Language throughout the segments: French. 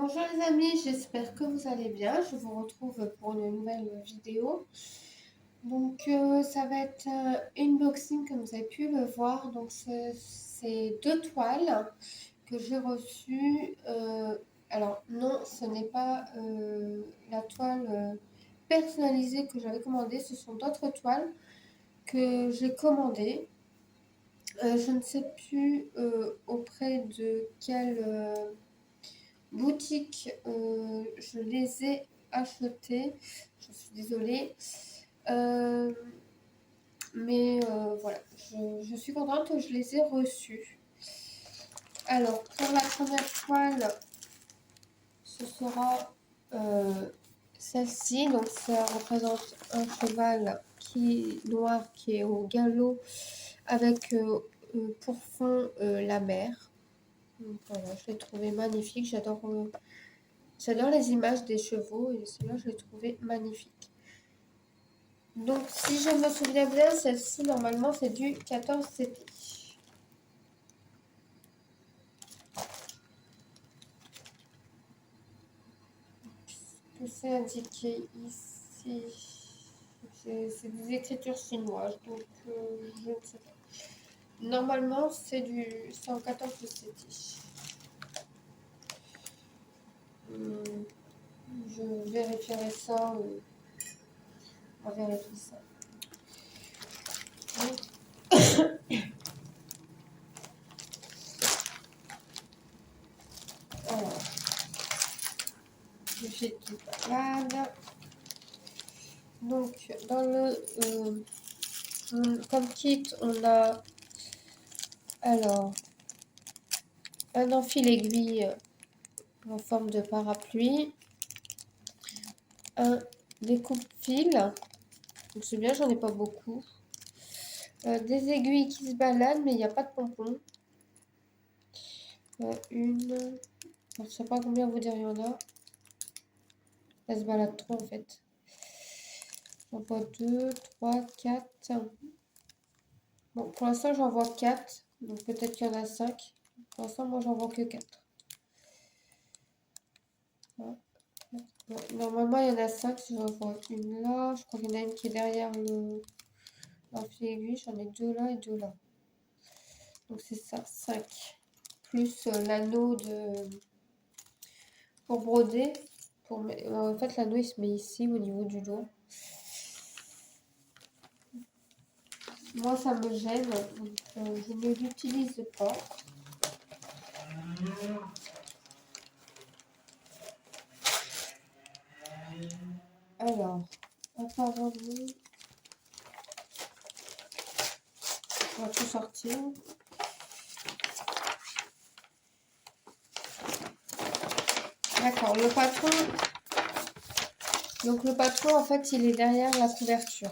Bonjour les amis, j'espère que vous allez bien. Je vous retrouve pour une nouvelle vidéo. Ça va être unboxing comme vous avez pu le voir. C'est deux toiles que j'ai reçues. Alors non, ce n'est pas la toile personnalisée que j'avais commandée. Ce sont d'autres toiles que j'ai commandées. Je ne sais plus auprès de quelle boutique, je les ai achetés. Je suis désolée. Euh, voilà, je suis contente que je les ai reçus. Alors, pour la première toile, ce sera celle-ci. Donc, ça représente un cheval qui est noir, qui est au galop, avec pour fond la mer. Donc, voilà, je l'ai trouvé magnifique. J'adore les images des chevaux et celui-là, je l'ai trouvé magnifique. Donc, si je me souviens bien, celle-ci, normalement, c'est du 14 CP. Que c'est indiqué ici? C'est des écritures chinoises, donc je ne sais pas. Normalement, c'est en 14 CP. Je vérifierai ça. On vérifie ça. Alors, j'ai tout malade. Donc, dans comme kit, on a alors un enfil aiguille en forme de parapluie, un découpe-fil, donc c'est bien, j'en ai pas beaucoup, des aiguilles qui se baladent, mais il n'y a pas de pompon. Je ne sais pas combien vous dire il y en a. Elle se balade trop en fait. J'en vois 2, 3, 4. Bon, pour l'instant j'en vois 4, donc peut-être qu'il y en a 5. Pour l'instant, moi j'en vois que 4. Normalement, il y en a 5 si j'en vois une là. Je crois qu'il y en a une qui est derrière l'enfil aiguille. J'en ai 2 là et 2 là. Donc c'est ça, 5. Plus l'anneau pour broder. En fait, l'anneau il se met ici au niveau du dos. Moi, ça me gêne, donc je ne l'utilise pas. Alors, apparemment, on va tout sortir. D'accord, le patron. Donc le patron, en fait, il est derrière la couverture.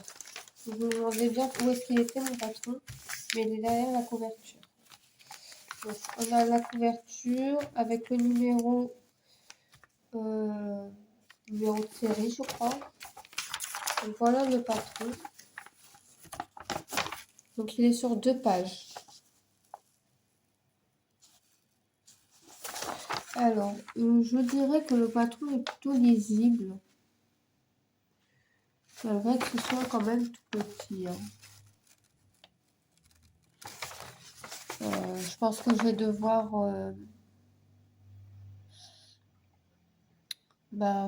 Vous me demandez bien où est-ce qu'il était, mon patron, mais il est derrière la couverture. Donc, on a la couverture avec le numéro de série, je crois. Donc voilà le patron. Donc il est sur 2 pages. Alors, je dirais que le patron est plutôt lisible. Malgré que ce soit quand même tout petit. Hein. Je pense que je vais devoir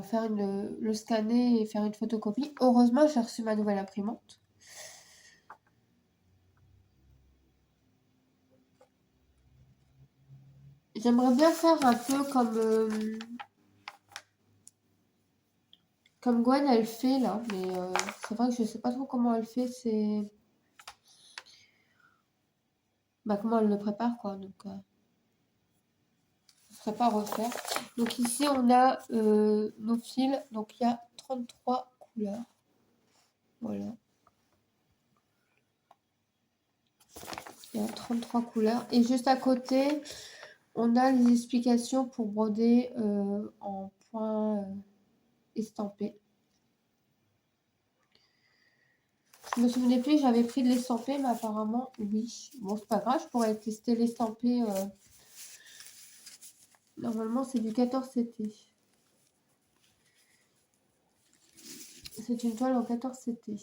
faire le scanner et faire une photocopie. Heureusement, j'ai reçu ma nouvelle imprimante. J'aimerais bien faire un peu comme Gwen, elle fait là, mais c'est vrai que je sais pas trop comment elle fait, comment elle le prépare quoi, donc ce serait pas à refaire. Donc ici on a nos fils, donc il y a 33 couleurs, voilà. Il y a 33 couleurs et juste à côté on a les explications pour broder en point estampé. Je me souvenais plus, j'avais pris de l'estampé, mais apparemment, oui. Bon, c'est pas grave, je pourrais tester l'estampé Normalement, c'est du 14 CT. C'est une toile en 14 CT.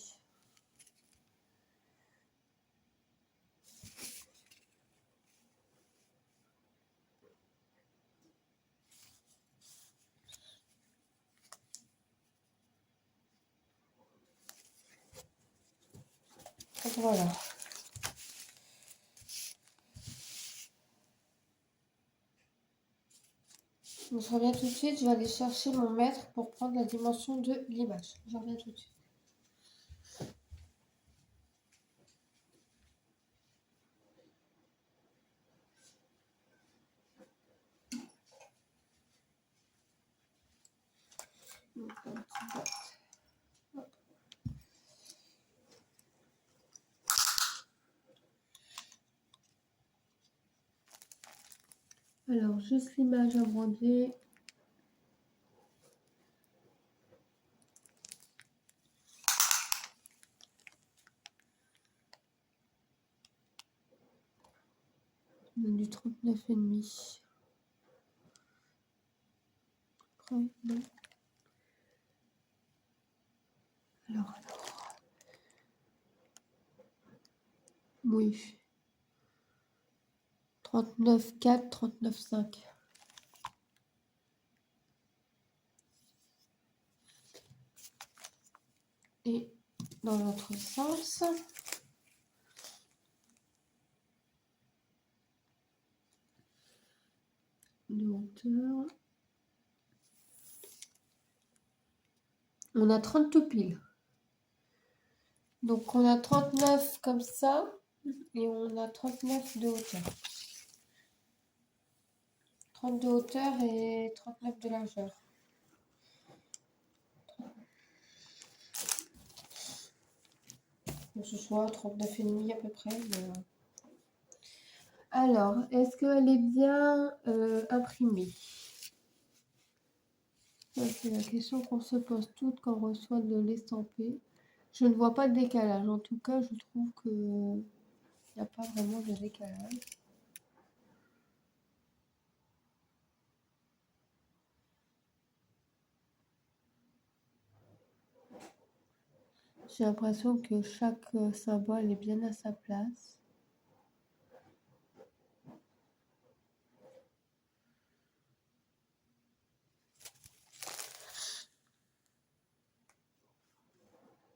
Donc voilà. Donc, je reviens tout de suite. Je vais aller chercher mon mètre pour prendre la dimension de l'image. Je reviens tout de suite. Donc, un petit boîte. Hop. Alors, juste l'image à broder. On a du 39,5. Après, non. Alors. Oui. 39,4, 39,5. Et dans l'autre sens, de hauteur, on a 30 tout pile. Donc on a 39 comme ça et on a 39 de hauteur. 30 de hauteur et 39 de largeur. Que ce soit 39,5 à peu près. Mais... Alors, est-ce qu'elle est bien imprimée? C'est la question qu'on se pose toutes quand on reçoit de l'estampé. Je ne vois pas de décalage. En tout cas, je trouve que il n'y a pas vraiment de décalage. J'ai l'impression que chaque symbole est bien à sa place.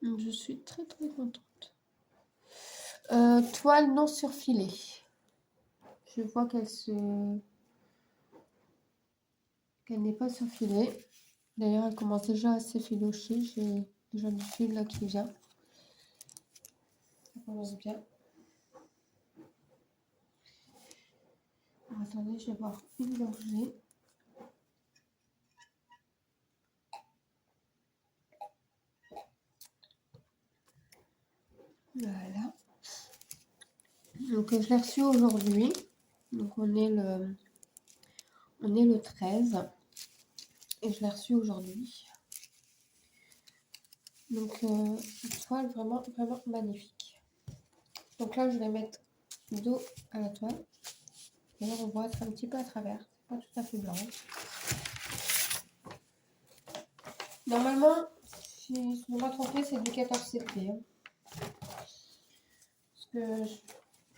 Je suis très très contente. Toile non surfilée. Je vois qu'elle n'est pas surfilée. D'ailleurs, elle commence déjà à s'effilocher. J'ai déjà du fil là qui vient. Ça commence bien. Alors, attendez, je vais boire une gorgée. Voilà. Donc, je l'ai reçu aujourd'hui. Donc, on est le 13. Et je l'ai reçu aujourd'hui. Donc, une toile vraiment, vraiment magnifique. Donc là, je vais mettre dos à la toile. Et là, on voit être un petit peu à travers. C'est pas tout à fait blanc. Normalement, si je ne me suis pas trompée, c'est du 14 CP. Parce que,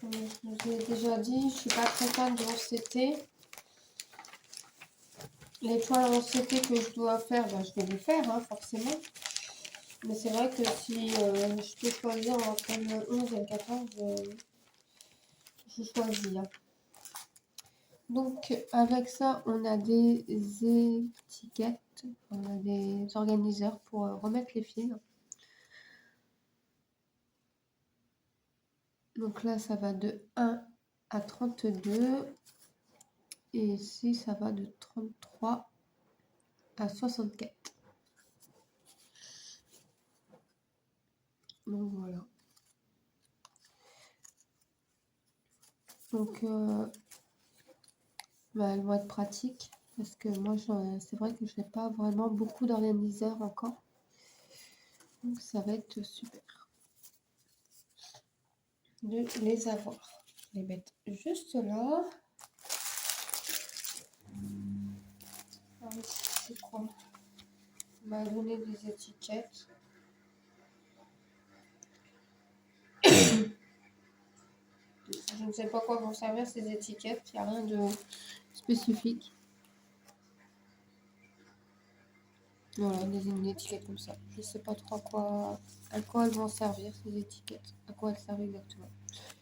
comme je vous ai déjà dit, je ne suis pas très fan de 11 CT. Les toiles 11 CT que je dois faire, ben, je vais les faire, hein, forcément. Mais c'est vrai que si je peux choisir entre le 11 et le 14, je choisis. Hein. Donc, avec ça, on a des étiquettes, on a des organiseurs pour remettre les fils. Donc là, ça va de 1 à 32. Et ici, ça va de 33 à 64. Donc voilà. Donc, elles vont être pratiques. Parce que moi, c'est vrai que je n'ai pas vraiment beaucoup d'organiseurs encore. Donc ça va être super de les avoir. Je vais les mettre juste là. C'est quoi? On m'a donné des étiquettes. Je ne sais pas quoi vont servir ces étiquettes. Il n'y a rien de spécifique. Voilà, une étiquette comme ça. Je ne sais pas trop à quoi elles vont servir, ces étiquettes. À quoi elles servent exactement.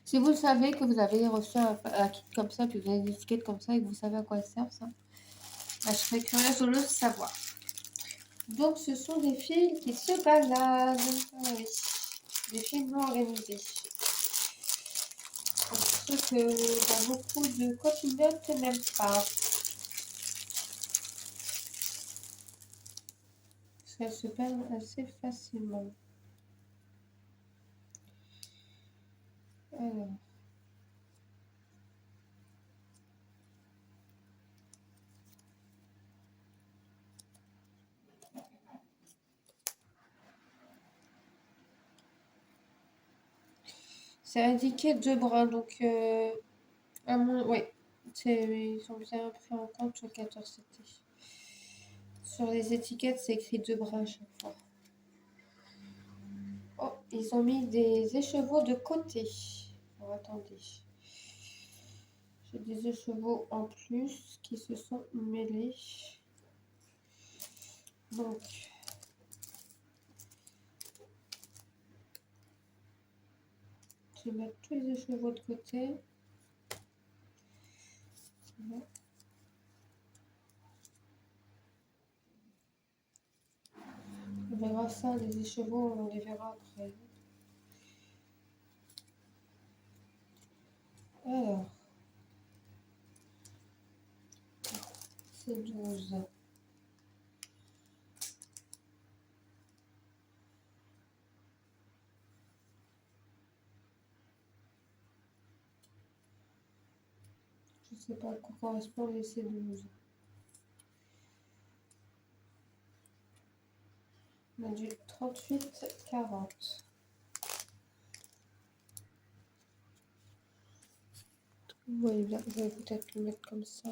Si vous savez que vous avez reçu un kit comme ça, puis vous avez des étiquettes comme ça et que vous savez à quoi elles servent, ça, bah, je serais curieuse de le savoir. Donc, ce sont des fils qui se baladent. Ah oui, des fils non organisés. Ce que beaucoup de copilotes n'aiment pas. Ça se perd assez facilement. Alors. C'est indiqué 2 brins, donc oui, ils sont bien pris en compte sur le 14CT. Sur les étiquettes, c'est écrit 2 brins à chaque fois. Oh, ils ont mis des écheveaux de côté. Oh, attendez. J'ai des écheveaux en plus qui se sont mêlés. Donc, je vais mettre tous les écheveaux de côté. Bon. On verra ça, les écheveaux, on les verra après. Alors, c'est 12. Je ne sais pas à quoi correspond les C12. On a du 38-40. Vous voyez bien, je vais peut-être le mettre comme ça.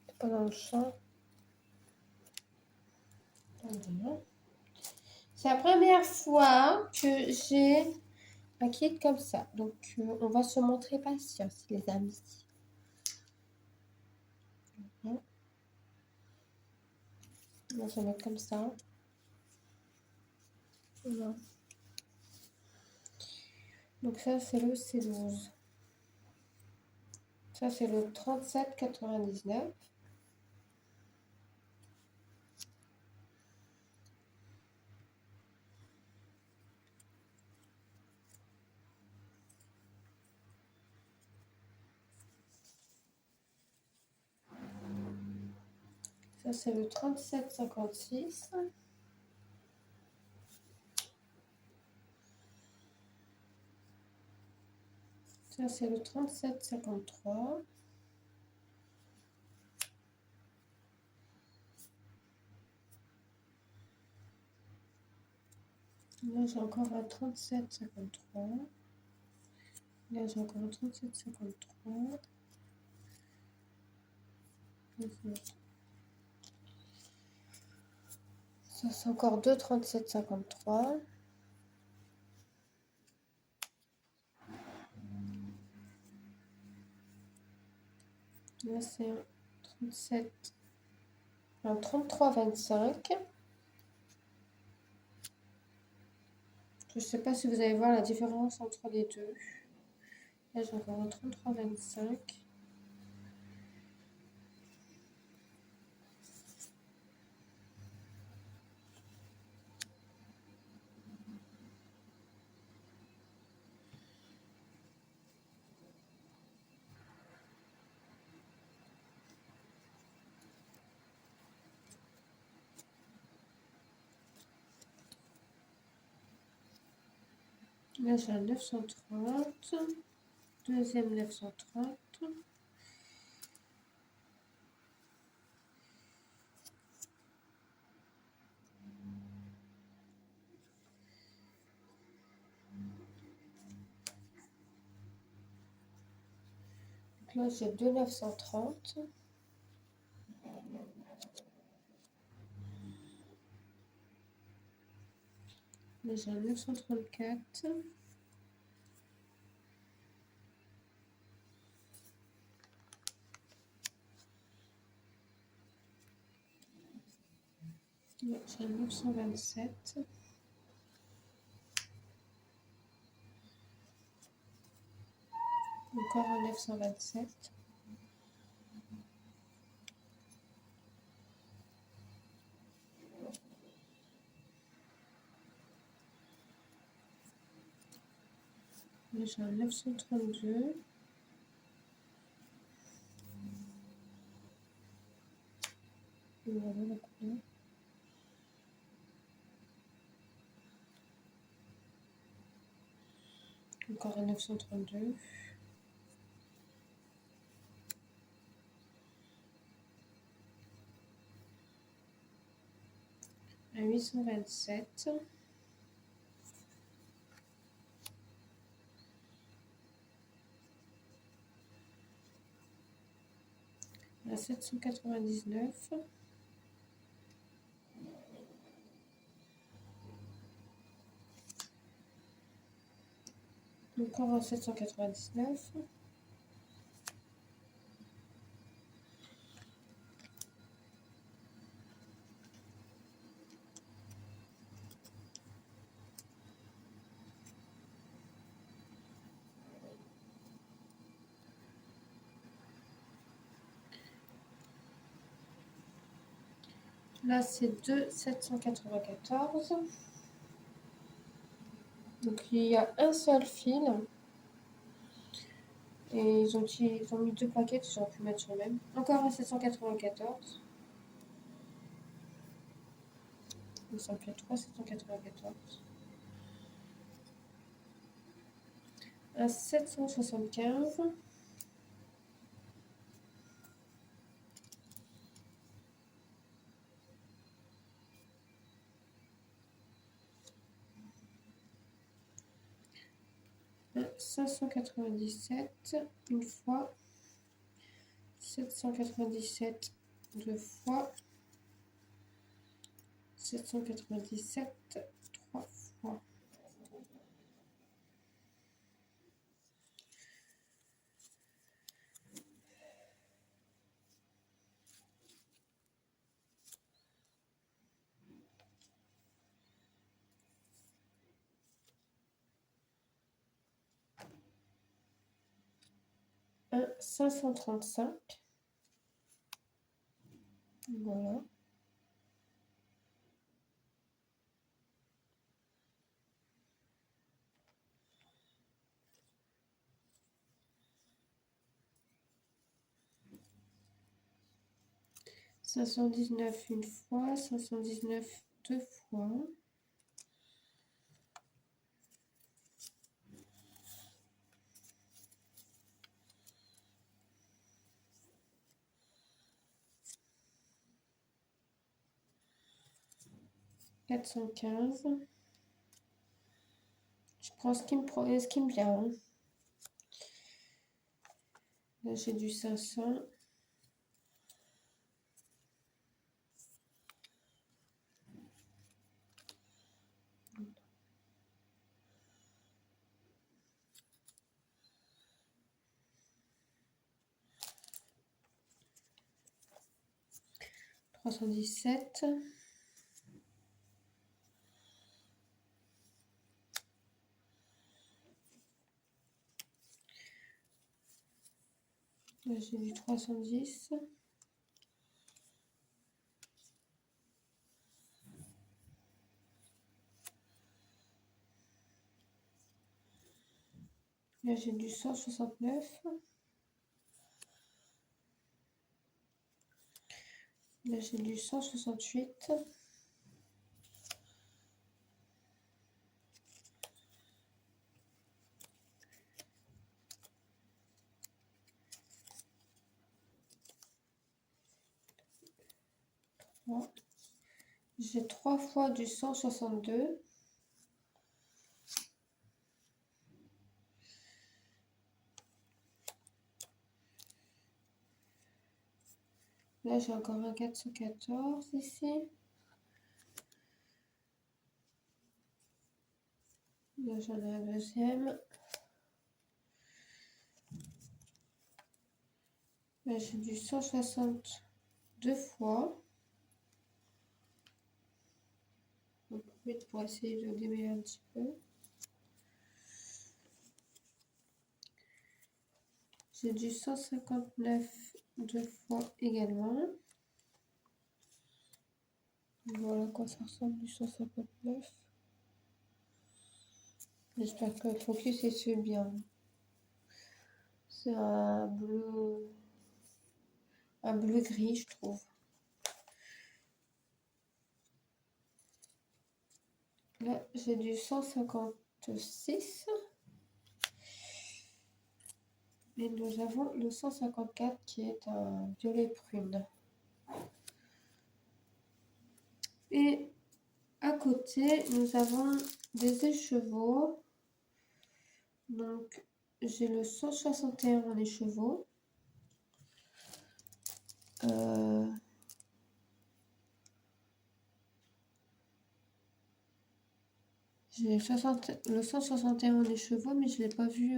C'est pas dans le champ. C'est la première fois que j'ai un kit comme ça. Donc, on va se montrer patience, les amis. On va se mettre comme ça. Voilà. Donc ça, c'est le C12. Ça, c'est le 37,99. Ça, c'est le 37,56. Ça, c'est le 37,53. Là, j'ai encore un 37,53. Là, j'ai encore un 37,53. Ça, c'est encore deux 37,53. Là, c'est un 37, un 33,25. Je ne sais pas si vous allez voir la différence entre les deux. Là, j'ai encore un 33,25. Là, j'ai un 930. Deuxième 930. là, j'ai 2 930. Là, j'ai un 934. Là, j'ai un 927. Encore un 927. Là, j'ai un 932. Et voilà la couleur. Encore un 932. Un 827. Un 799. Encore un 799. Là, c'est 2 794. Donc, il y a un seul fil. Et ils ont mis 2 plaquettes, j'aurais pu mettre sur le même. Encore un 794. Donc, ça me fait 3 794. Un 775. Un 597 une fois. 797 deux fois. 797 trois fois. Un 535. Voilà. Cinq cent dix-neuf une fois, 519 deux fois. 415. Je prends ce qui me vient. Hein. Là, j'ai du 500. 317. Là, j'ai du 310. Là, j'ai du 169. Là, j'ai du 168. J'ai 3 fois du 162. Là, j'ai encore un 414 ici. Là, j'en ai un deuxième. Là, j'ai du 162 fois. On peut mettre pour essayer de démêler un petit peu. J'ai du 159 deux fois également. Voilà à quoi ça ressemble du 159. J'espère que le focus est fait bien. C'est un bleu gris, je trouve. Là, j'ai du 156. Et nous avons le 154 qui est un violet prune. Et à côté, nous avons des écheveaux. Donc, j'ai le 161 en écheveau. J'ai le 161 en écheveau, mais je ne l'ai pas vu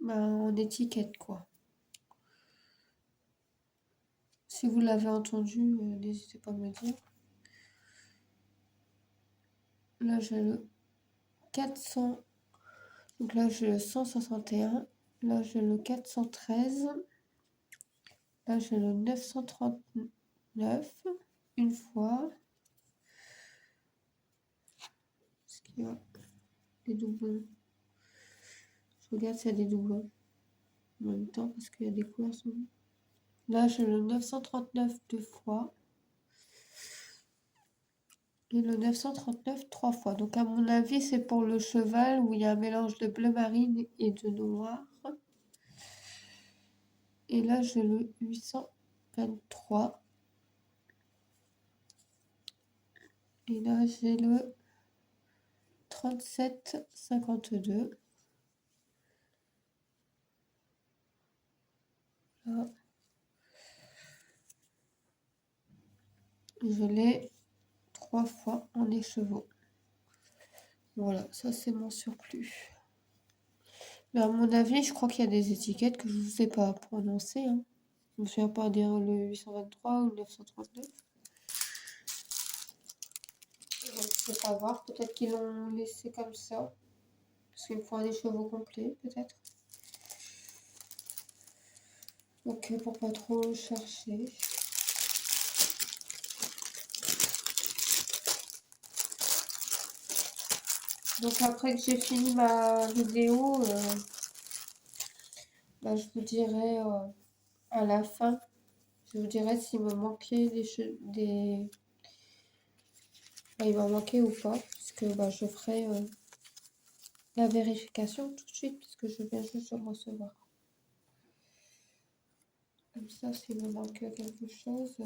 en étiquette, quoi. Si vous l'avez entendu, n'hésitez pas à me dire. Là, j'ai le 400. Donc là, j'ai le 161. Là, j'ai le 413. Là, j'ai le 939. Une fois. Est-ce qu'il y a des doublons? Je regarde s'il y a des doublons. En même temps, parce qu'il y a des couleurs. Là, j'ai le 939 deux fois. Et le 939 trois fois. Donc, à mon avis, c'est pour le cheval où il y a un mélange de bleu marine et de noir. Et là, j'ai le 823. Et là, j'ai le 3752. Là. Je l'ai 3 fois en écheveau. Voilà, ça c'est mon surplus. Mais à mon avis, je crois qu'il y a des étiquettes que je ne sais pas prononcer. Hein. Je ne me souviens pas dire le 823 ou le 939. Donc, je ne sais pas voir. Peut-être qu'ils l'ont laissé comme ça. Parce qu'il me faut un écheveau complet, peut-être. Donc, pour pas trop chercher. Donc, après que j'ai fini ma vidéo, je vous dirai à la fin. Je vous dirai s'il me manquait il m'en manquait ou pas. Parce que je ferai la vérification tout de suite. Puisque je viens juste de le recevoir. Comme ça, s'il me manque quelque chose...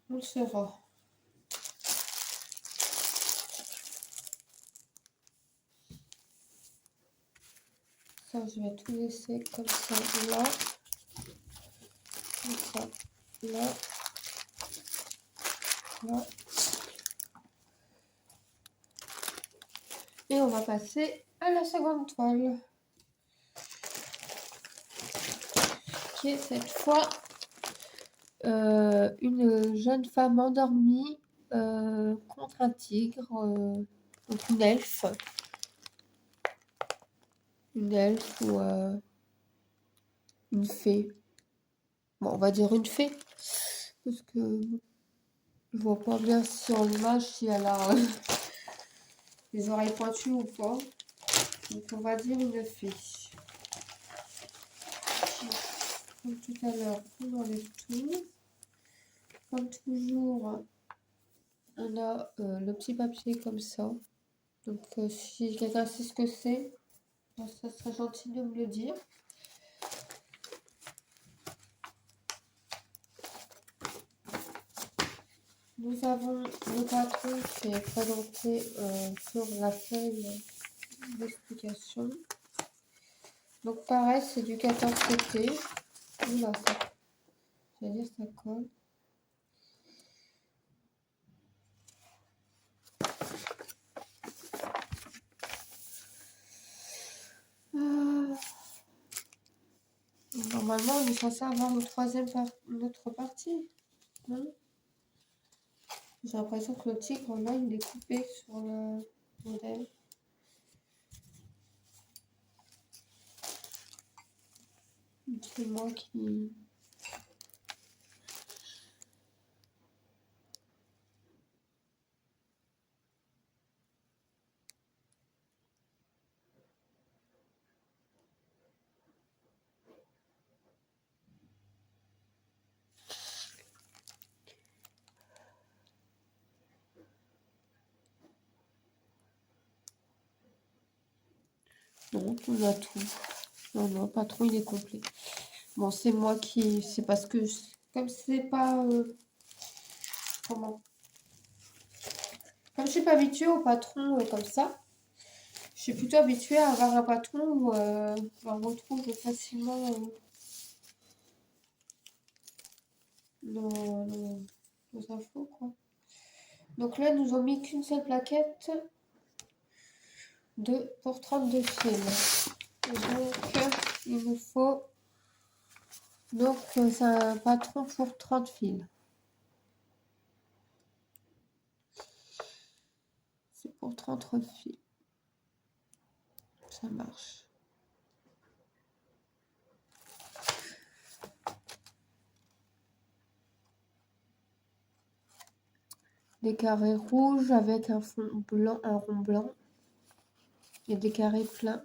on le saura. Ça, je vais tout laisser comme ça là. Comme ça là. Là. Et on va passer à la seconde toile. Qui est cette fois une jeune femme endormie contre un tigre. Donc une elfe. Une elfe ou une fée. Bon, on va dire une fée. Parce que je vois pas bien sur l'image si elle a les oreilles pointues ou pas. Donc on va dire une fée. Comme tout à l'heure, on enlève tout. Comme toujours, on a le petit papier comme ça. Donc si quelqu'un sait ce que c'est, ça serait gentil de me le dire. Nous avons le patron qui est présenté sur la feuille d'explication. Donc pareil, c'est du 14 CP. Oula, j'allais dire ça colle. Normalement, on est censé avoir notre partie. Non, j'ai l'impression que le tigre, là, il est coupé sur le modèle. C'est moi qui... Non, on a tout. Non, non, patron, il est complet. Bon, c'est moi qui... C'est parce que, comme c'est pas... comment? Comme je suis pas habituée au patron comme ça, je suis plutôt habituée à avoir un patron où on retrouve facilement nos infos, quoi. Donc là, nous ont mis qu'une seule plaquette pour 32 fils. Et donc, il nous faut... Donc, c'est un patron pour 30 fils. C'est pour 30 fils. Ça marche. Des carrés rouges avec un fond blanc, un rond blanc. Et des carrés pleins.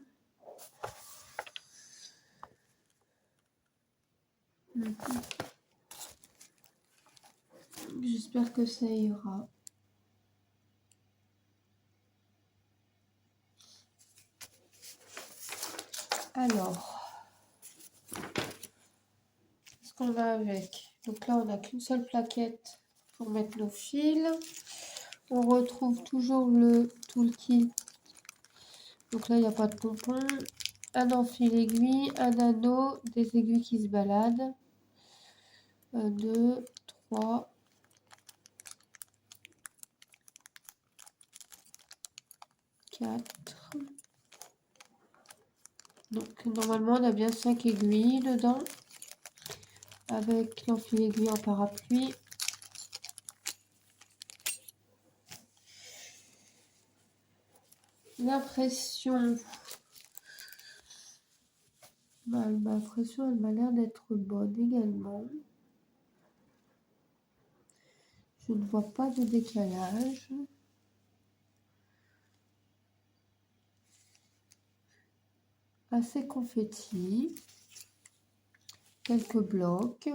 J'espère que ça ira. Alors, qu'est-ce qu'on a avec? Donc là, on n'a qu'une seule plaquette pour mettre nos fils. On retrouve toujours le toolkit. Donc là, il n'y a pas de pompon. Un enfil aiguille, un anneau, des aiguilles qui se baladent. 1, 2, 3. 4. Donc normalement, on a bien 5 aiguilles dedans. Avec l'enfil aiguille en parapluie. L'impression. L'impression, elle m'a l'air d'être bonne également. Je ne vois pas de décalage. Assez confetti. Quelques blocs.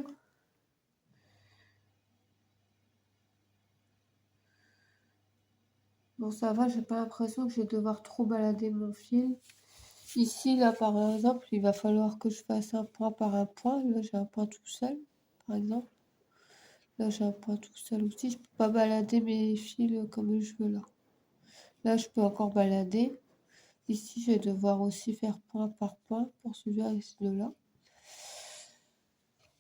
Bon, ça va, j'ai pas l'impression que je vais devoir trop balader mon fil. Ici, là, par exemple, il va falloir que je fasse un point par un point. Là, j'ai un point tout seul, par exemple. Là, j'ai un point tout seul aussi. Je peux pas balader mes fils comme je veux, là. Là, je peux encore balader. Ici, je vais devoir aussi faire point par point pour celui-là et celui-là.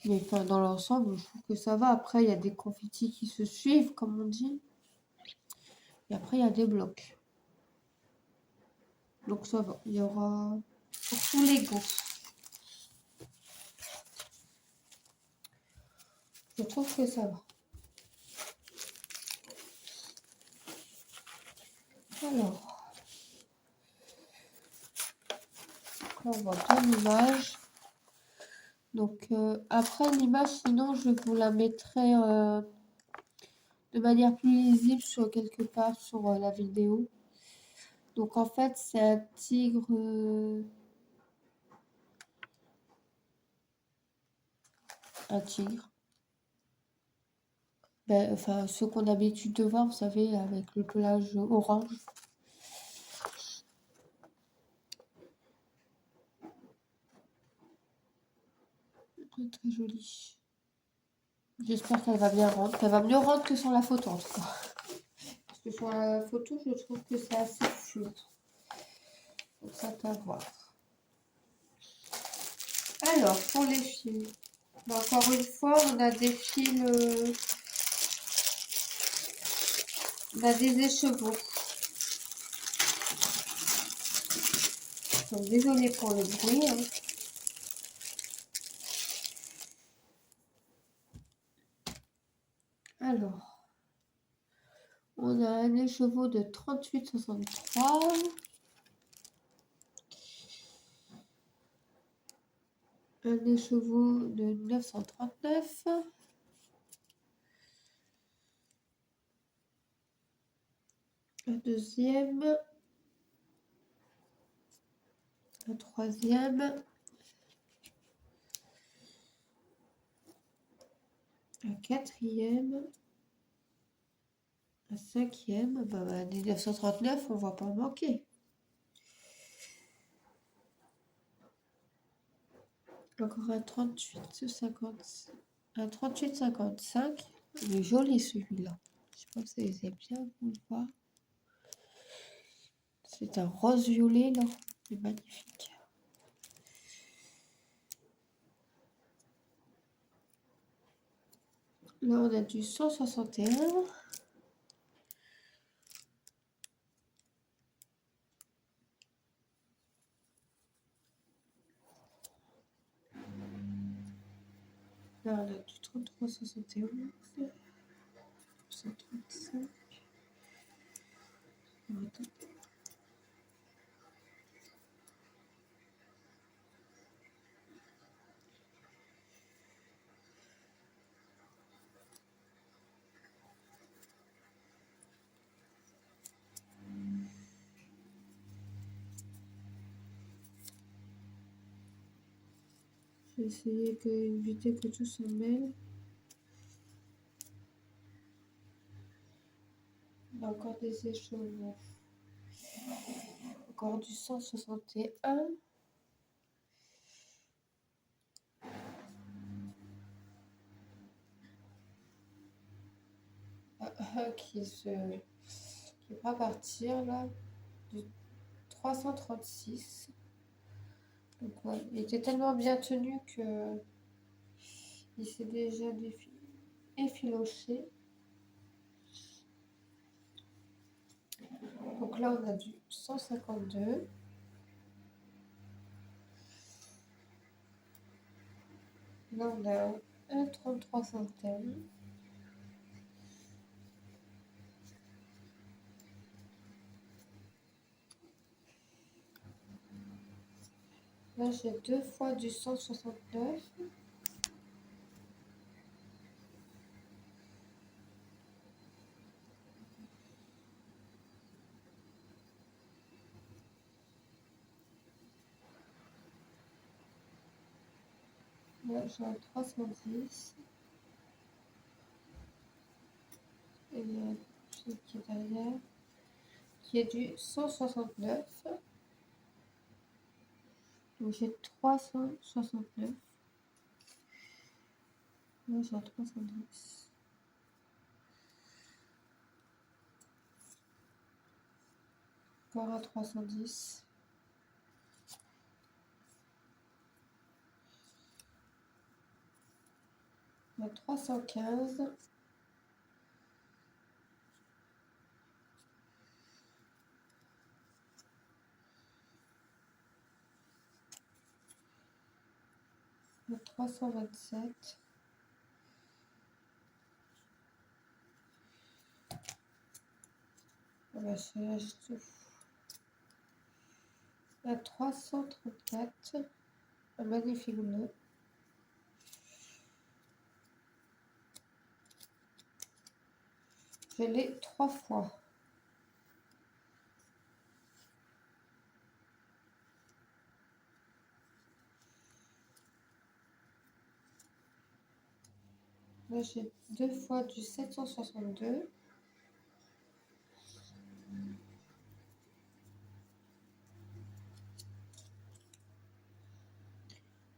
Mais enfin, dans l'ensemble, je trouve que ça va. Après, il y a des confettis qui se suivent, comme on dit. Et après, il y a des blocs. Donc ça va. Il y aura pour tous les goûts. Je trouve que ça va. Alors, là, on voit bien l'image. Donc, après l'image, sinon, je vous la mettrai de manière plus lisible sur quelque part sur la vidéo. Donc, en fait, c'est un tigre... un tigre. Ben, enfin, ce qu'on a l'habitude de voir, vous savez, avec le pelage orange. Très, très joli. J'espère qu'elle va bien rendre, qu'elle va mieux rendre que sur la photo en tout cas. Parce que sur la photo, je trouve que c'est assez flou. Donc ça à voir. Alors, pour les fils. Encore une fois, on a des fils, on a des écheveaux. Donc, désolée pour le bruit. Hein. Alors, on a un écheveau de 38,63. Un écheveau de 939. Un deuxième. Un troisième. Un quatrième. Un cinquième. Bah, 1939, on va pas manquer. Encore un 38,50. Un 38,55. Il est joli celui-là. Je sais pas si vous avez bien vous le voir. C'est un rose violet là. C'est magnifique. Là on a du 161. Là on a du 33,71. 135. Attends. Je vais essayer d'éviter que tout s'en mêle. Il y a encore des écheveaux. Encore du 161. Qui va partir là. Du 336. Donc ouais, il était tellement bien tenu que il s'est déjà effiloché. Donc là on a du 152. Là on a un 33 centimes. Là j'ai deux fois du 169. Là j'ai un 310. Et il y a celui qui est derrière, qui est du 169. Donc j'ai 369. Là j'ai un 310. Encore un 310. Un 315. Un 327. Voilà, je tout. Un 334. Un magnifique bleu. Je l'ai 3 fois. Là, j'ai deux fois du 762.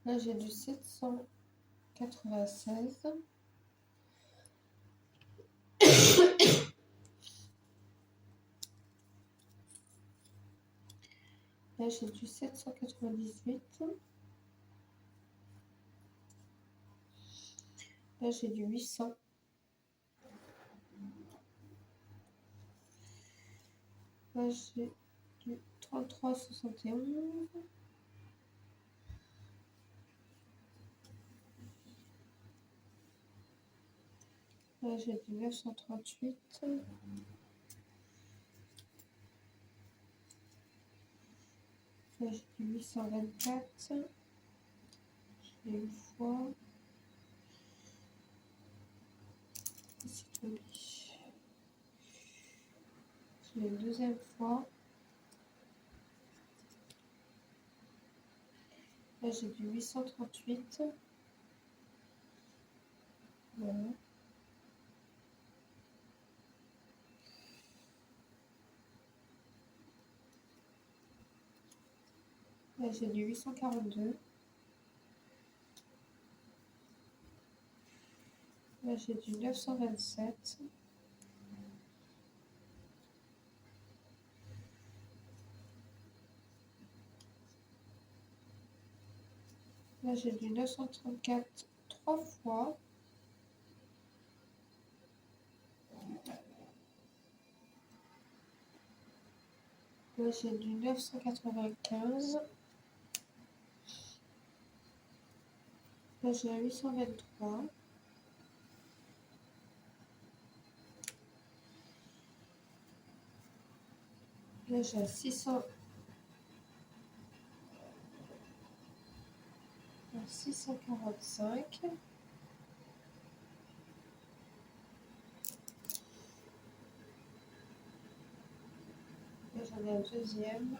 Là, j'ai du 796. Là, j'ai du 798. Là, j'ai du 800. Là, j'ai du 33,71. Là, j'ai du 938. Là, j'ai du 824. J'ai une fois. C'est tombé. J'ai une deuxième fois. Là, j'ai du 838. Voilà. Là, j'ai du 842. Là, j'ai du 927. Là, j'ai du 934 trois fois. Là, j'ai du 995. Là, j'ai un 823. Là, j'ai un 600. Un 645. Là, j'en ai un deuxième.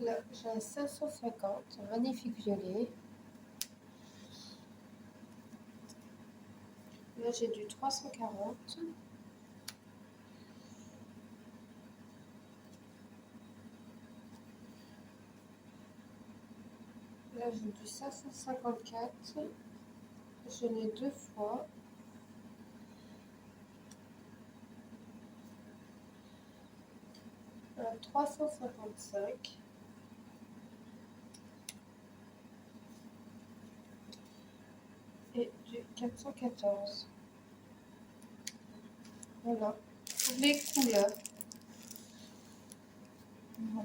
Là, j'ai un 550. Un magnifique violet. Là, j'ai du 340. Là, j'ai du 554. Je l'ai deux fois. Un 355. Et du 414. Voilà. Les couleurs. Bon.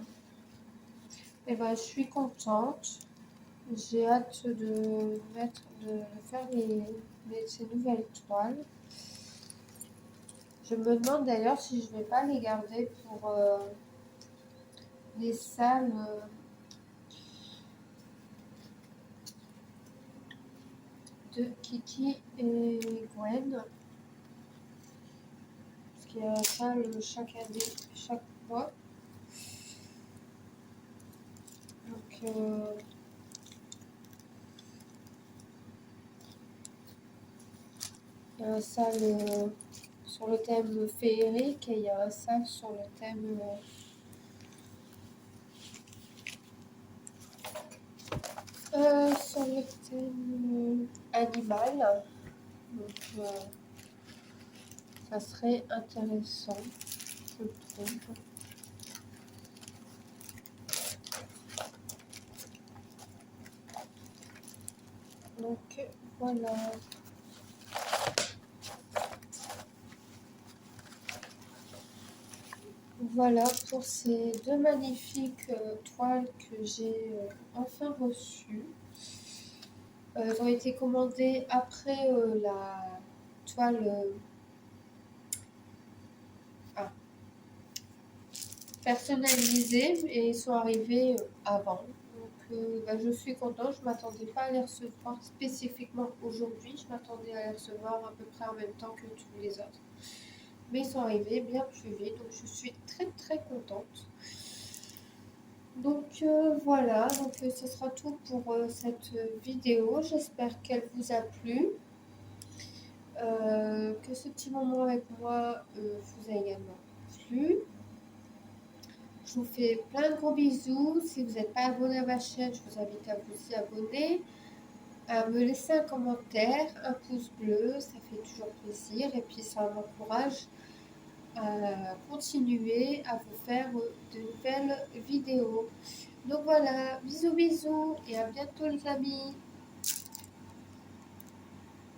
Et ben, je suis contente. J'ai hâte de faire ces nouvelles toiles. Je me demande d'ailleurs si je vais pas les garder pour les salles de Kiki et Gwen. Parce qu'il y a ça chaque année, chaque mois. Donc, il y a un salle sur le thème féerique et il y a un salle sur le thème animal. Donc, ça serait intéressant, je trouve. Donc, voilà. Voilà pour ces deux magnifiques toiles que j'ai enfin reçues. Elles ont été commandées après la toile personnalisée et ils sont arrivées avant. Donc bah, je suis contente, je ne m'attendais pas à les recevoir spécifiquement aujourd'hui, je m'attendais à les recevoir à peu près en même temps que tous les autres. Mais ils sont arrivés bien plus vite, donc je suis très très contente. Donc voilà, donc ce sera tout pour cette vidéo. J'espère qu'elle vous a plu, que ce petit moment avec moi vous a également plu. Je vous fais plein de gros bisous. Si vous n'êtes pas abonné à ma chaîne, je vous invite à vous y abonner, à me laisser un commentaire, un pouce bleu, ça fait toujours plaisir et puis ça m'encourage à continuer à vous faire de nouvelles vidéos. Donc voilà, bisous bisous et à bientôt les amis.